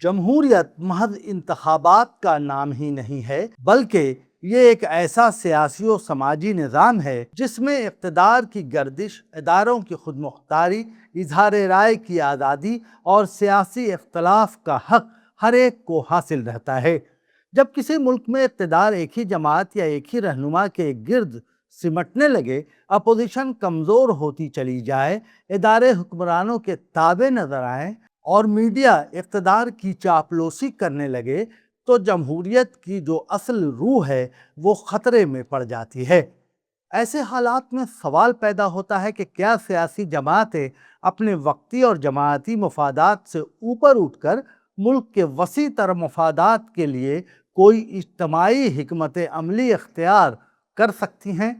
جمہوریت محض انتخابات کا نام ہی نہیں ہے، بلکہ یہ ایک ایسا سیاسی و سماجی نظام ہے جس میں اقتدار کی گردش، اداروں کی خود مختاری، اظہار رائے کی آزادی اور سیاسی اختلاف کا حق ہر ایک کو حاصل رہتا ہے۔ جب کسی ملک میں اقتدار ایک ہی جماعت یا ایک ہی رہنما کے گرد سمٹنے لگے، اپوزیشن کمزور ہوتی چلی جائے، ادارے حکمرانوں کے تابع نظر آئیں اور میڈیا اقتدار کی چاپلوسی کرنے لگے، تو جمہوریت کی جو اصل روح ہے وہ خطرے میں پڑ جاتی ہے۔ ایسے حالات میں سوال پیدا ہوتا ہے کہ کیا سیاسی جماعتیں اپنے وقتی اور جماعتی مفادات سے اوپر اٹھ کر ملک کے وسیع تر مفادات کے لیے کوئی اجتماعی حکمت عملی اختیار کر سکتی ہیں؟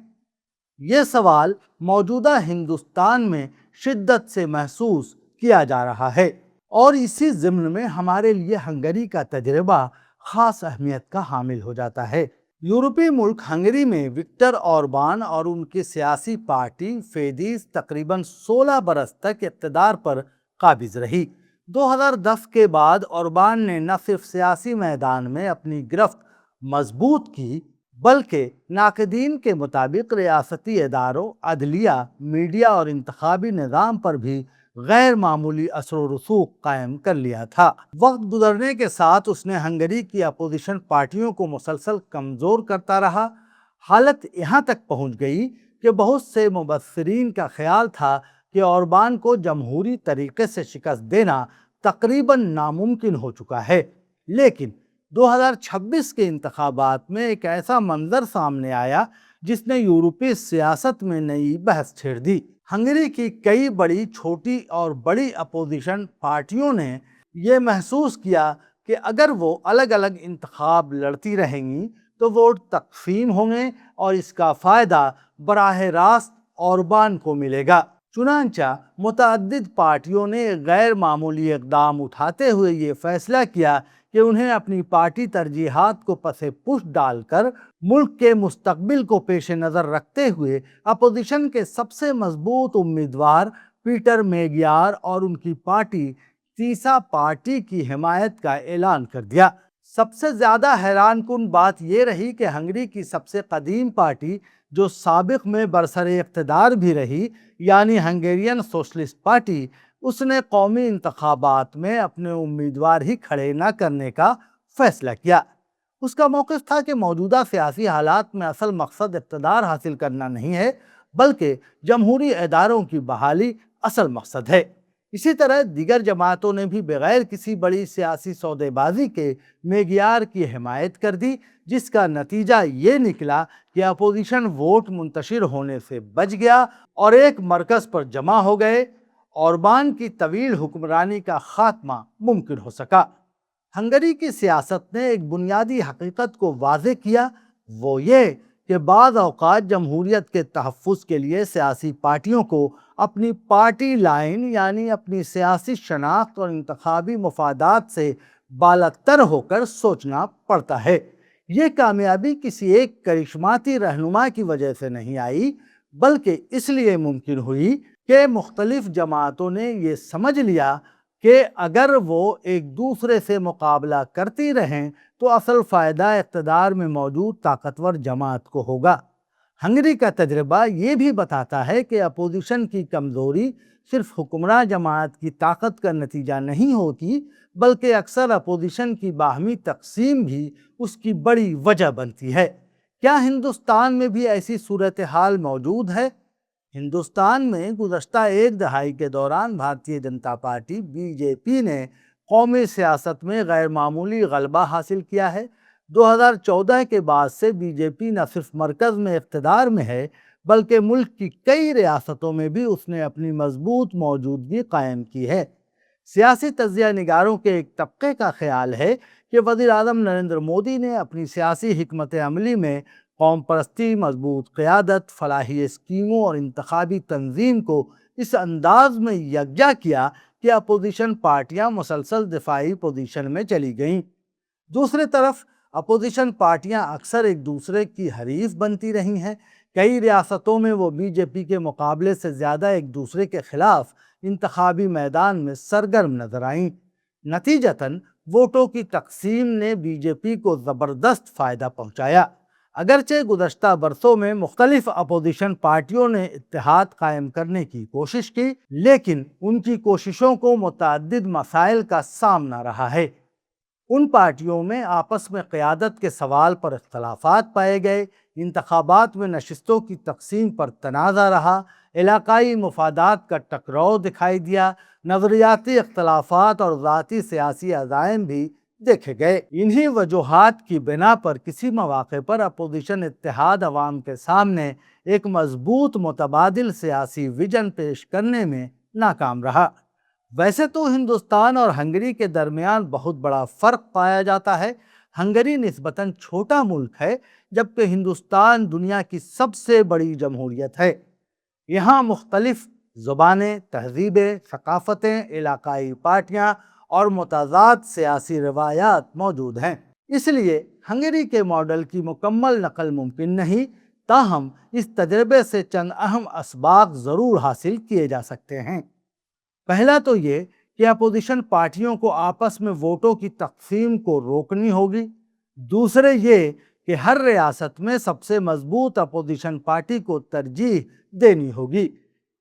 یہ سوال موجودہ ہندوستان میں شدت سے محسوس کیا جا رہا ہے، اور اسی ضمن میں ہمارے لیے ہنگری کا تجربہ خاص اہمیت کا حامل ہو جاتا ہے۔ یورپی ملک ہنگری میں وکٹر اوربان اور ان کی سیاسی پارٹی فیدیز تقریباً 16 برس تک اقتدار پر قابض رہی۔ 2010 کے بعد اوربان نے نہ صرف سیاسی میدان میں اپنی گرفت مضبوط کی، بلکہ ناقدین کے مطابق ریاستی اداروں، عدلیہ، میڈیا اور انتخابی نظام پر بھی غیر معمولی اثر و رسوخ قائم کر لیا تھا۔ وقت گزرنے کے ساتھ اس نے ہنگری کی اپوزیشن پارٹیوں کو مسلسل کمزور کرتا رہا۔ حالت یہاں تک پہنچ گئی کہ بہت سے مبصرین کا خیال تھا کہ اوربان کو جمہوری طریقے سے شکست دینا تقریباً ناممکن ہو چکا ہے، لیکن 2026 کے انتخابات میں ایک ایسا منظر سامنے آیا جس نے یورپی سیاست میں نئی بحث چھیڑ دی۔ ہنگری کی کئی بڑی، چھوٹی اور بڑی اپوزیشن پارٹیوں نے یہ محسوس کیا کہ اگر وہ الگ الگ انتخاب لڑتی رہیں گی تو ووٹ تقسیم ہوں گے اور اس کا فائدہ براہ راست اوربان کو ملے گا۔ چنانچہ متعدد پارٹیوں نے ایک غیر معمولی اقدام اٹھاتے ہوئے یہ فیصلہ کیا کہ انہیں اپنی پارٹی ترجیحات کو پس پش ڈال کر ملک کے مستقبل کو پیش نظر رکھتے ہوئے اپوزیشن کے سب سے مضبوط امیدوار پیٹر میگیار اور ان کی پارٹی تیسا پارٹی کی حمایت کا اعلان کر دیا۔ سب سے زیادہ حیران کن بات یہ رہی کہ ہنگری کی سب سے قدیم پارٹی، جو سابق میں برسر اقتدار بھی رہی، یعنی ہنگیرین سوشلسٹ پارٹی، اس نے قومی انتخابات میں اپنے امیدوار ہی کھڑے نہ کرنے کا فیصلہ کیا۔ اس کا موقف تھا کہ موجودہ سیاسی حالات میں اصل مقصد اقتدار حاصل کرنا نہیں ہے، بلکہ جمہوری اداروں کی بحالی اصل مقصد ہے۔ اسی طرح دیگر جماعتوں نے بھی بغیر کسی بڑی سیاسی سودے بازی کے میگیار کی حمایت کر دی، جس کا نتیجہ یہ نکلا کہ اپوزیشن ووٹ منتشر ہونے سے بچ گیا اور ایک مرکز پر جمع ہو گئے۔ اوربان کی طویل حکمرانی کا خاتمہ ممکن ہو سکا۔ ہنگری کی سیاست نے ایک بنیادی حقیقت کو واضح کیا، وہ یہ کہ بعض اوقات جمہوریت کے تحفظ کے لیے سیاسی پارٹیوں کو اپنی پارٹی لائن، یعنی اپنی سیاسی شناخت اور انتخابی مفادات سے بالاتر ہو کر سوچنا پڑتا ہے۔ یہ کامیابی کسی ایک کرشماتی رہنما کی وجہ سے نہیں آئی، بلکہ اس لیے ممکن ہوئی کہ مختلف جماعتوں نے یہ سمجھ لیا کہ اگر وہ ایک دوسرے سے مقابلہ کرتی رہیں تو اصل فائدہ اقتدار میں موجود طاقتور جماعت کو ہوگا۔ ہنگری کا تجربہ یہ بھی بتاتا ہے کہ اپوزیشن کی کمزوری صرف حکمراں جماعت کی طاقت کا نتیجہ نہیں ہوتی، بلکہ اکثر اپوزیشن کی باہمی تقسیم بھی اس کی بڑی وجہ بنتی ہے۔ کیا ہندوستان میں بھی ایسی صورتحال موجود ہے؟ ہندوستان میں گزشتہ ایک دہائی کے دوران بھارتیہ جنتا پارٹی BJP نے قومی سیاست میں غیر معمولی غلبہ حاصل کیا ہے۔ 2014 کے بعد سے BJP نہ صرف مرکز میں اقتدار میں ہے، بلکہ ملک کی کئی ریاستوں میں بھی اس نے اپنی مضبوط موجودگی قائم کی ہے۔ سیاسی تجزیہ نگاروں کے ایک طبقے کا خیال ہے کہ وزیر اعظم نریندر مودی نے اپنی سیاسی حکمت عملی میں قوم پرستی، مضبوط قیادت، فلاحی اسکیموں اور انتخابی تنظیم کو اس انداز میں یکجا کیا کہ اپوزیشن پارٹیاں مسلسل دفاعی پوزیشن میں چلی گئیں۔ دوسری طرف اپوزیشن پارٹیاں اکثر ایک دوسرے کی حریف بنتی رہی ہیں۔ کئی ریاستوں میں وہ BJP کے مقابلے سے زیادہ ایک دوسرے کے خلاف انتخابی میدان میں سرگرم نظر آئیں۔ نتیجتاً ووٹوں کی تقسیم نے بی جے پی کو زبردست فائدہ پہنچایا۔ اگرچہ گزشتہ برسوں میں مختلف اپوزیشن پارٹیوں نے اتحاد قائم کرنے کی کوشش کی، لیکن ان کی کوششوں کو متعدد مسائل کا سامنا رہا ہے۔ ان پارٹیوں میں آپس میں قیادت کے سوال پر اختلافات پائے گئے، انتخابات میں نشستوں کی تقسیم پر تنازع رہا، علاقائی مفادات کا ٹکراؤ دکھائی دیا، نظریاتی اختلافات اور ذاتی سیاسی عزائم بھی دیکھے گئے۔ انہی وجوہات کی بنا پر کسی مواقع پر اپوزیشن اتحاد عوام کے سامنے ایک مضبوط متبادل سیاسی ویژن پیش کرنے میں ناکام رہا۔ ویسے تو ہندوستان اور ہنگری کے درمیان بہت بڑا فرق پایا جاتا ہے۔ ہنگری نسبتاً چھوٹا ملک ہے، جبکہ ہندوستان دنیا کی سب سے بڑی جمہوریت ہے۔ یہاں مختلف زبانیں، تہذیبیں، ثقافتیں، علاقائی پارٹیاں اور متضاد سیاسی روایات موجود ہیں۔ اس لیے ہنگری کے ماڈل کی مکمل نقل ممکن نہیں، تاہم اس تجربے سے چند اہم اسباق ضرور حاصل کیے جا سکتے ہیں۔ پہلا تو یہ کہ اپوزیشن پارٹیوں کو آپس میں ووٹوں کی تقسیم کو روکنی ہوگی۔ دوسرے یہ کہ ہر ریاست میں سب سے مضبوط اپوزیشن پارٹی کو ترجیح دینی ہوگی۔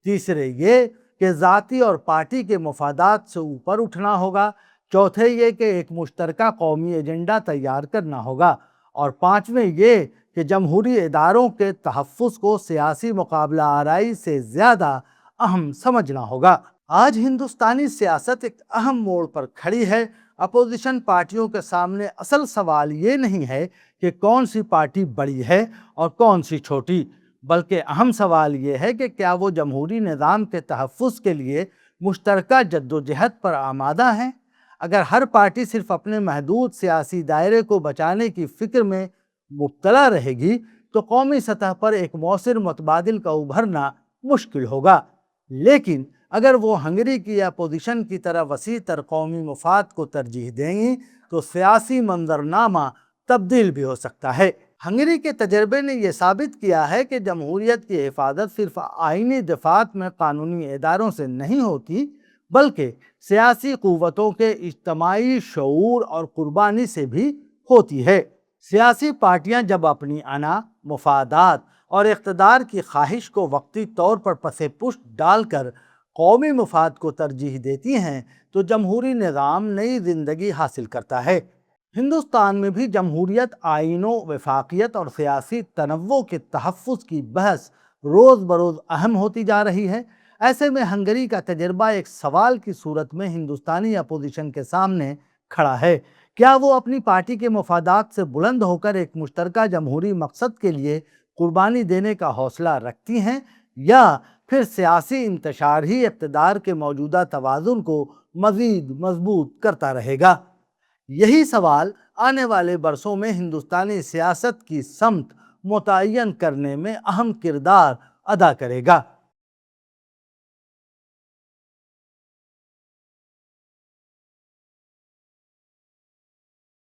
تیسرے یہ کہ ذاتی اور پارٹی کے مفادات سے اوپر اٹھنا ہوگا۔ چوتھے یہ کہ ایک مشترکہ قومی ایجنڈا تیار کرنا ہوگا۔ اور پانچویں یہ کہ جمہوری اداروں کے تحفظ کو سیاسی مقابلہ آرائی سے زیادہ اہم سمجھنا ہوگا۔ آج ہندوستانی سیاست ایک اہم موڑ پر کھڑی ہے۔ اپوزیشن پارٹیوں کے سامنے اصل سوال یہ نہیں ہے کہ کون سی پارٹی بڑی ہے اور کون سی چھوٹی، بلکہ اہم سوال یہ ہے کہ کیا وہ جمہوری نظام کے تحفظ کے لیے مشترکہ جدوجہد پر آمادہ ہیں۔ اگر ہر پارٹی صرف اپنے محدود سیاسی دائرے کو بچانے کی فکر میں مبتلا رہے گی تو قومی سطح پر ایک مؤثر متبادل کا ابھرنا مشکل ہوگا۔ لیکن اگر وہ ہنگری کی اپوزیشن کی طرح وسیع تر قومی مفاد کو ترجیح دیں گی تو سیاسی منظرنامہ تبدیل بھی ہو سکتا ہے۔ ہنگری کے تجربے نے یہ ثابت کیا ہے کہ جمہوریت کی حفاظت صرف آئینی دفاعات میں قانونی اداروں سے نہیں ہوتی، بلکہ سیاسی قوتوں کے اجتماعی شعور اور قربانی سے بھی ہوتی ہے۔ سیاسی پارٹیاں جب اپنی انا، مفادات اور اقتدار کی خواہش کو وقتی طور پر پس پشت ڈال کر قومی مفاد کو ترجیح دیتی ہیں تو جمہوری نظام نئی زندگی حاصل کرتا ہے۔ ہندوستان میں بھی جمہوریت، آئینوں، وفاقیت اور سیاسی تنوع کے تحفظ کی بحث روز بروز اہم ہوتی جا رہی ہے۔ ایسے میں ہنگری کا تجربہ ایک سوال کی صورت میں ہندوستانی اپوزیشن کے سامنے کھڑا ہے۔ کیا وہ اپنی پارٹی کے مفادات سے بلند ہو کر ایک مشترکہ جمہوری مقصد کے لیے قربانی دینے کا حوصلہ رکھتی ہیں، یا پھر سیاسی انتشار ہی اقتدار کے موجودہ توازن کو مزید مضبوط کرتا رہے گا؟ یہی سوال آنے والے برسوں میں ہندوستانی سیاست کی سمت متعین کرنے میں اہم کردار ادا کرے گا۔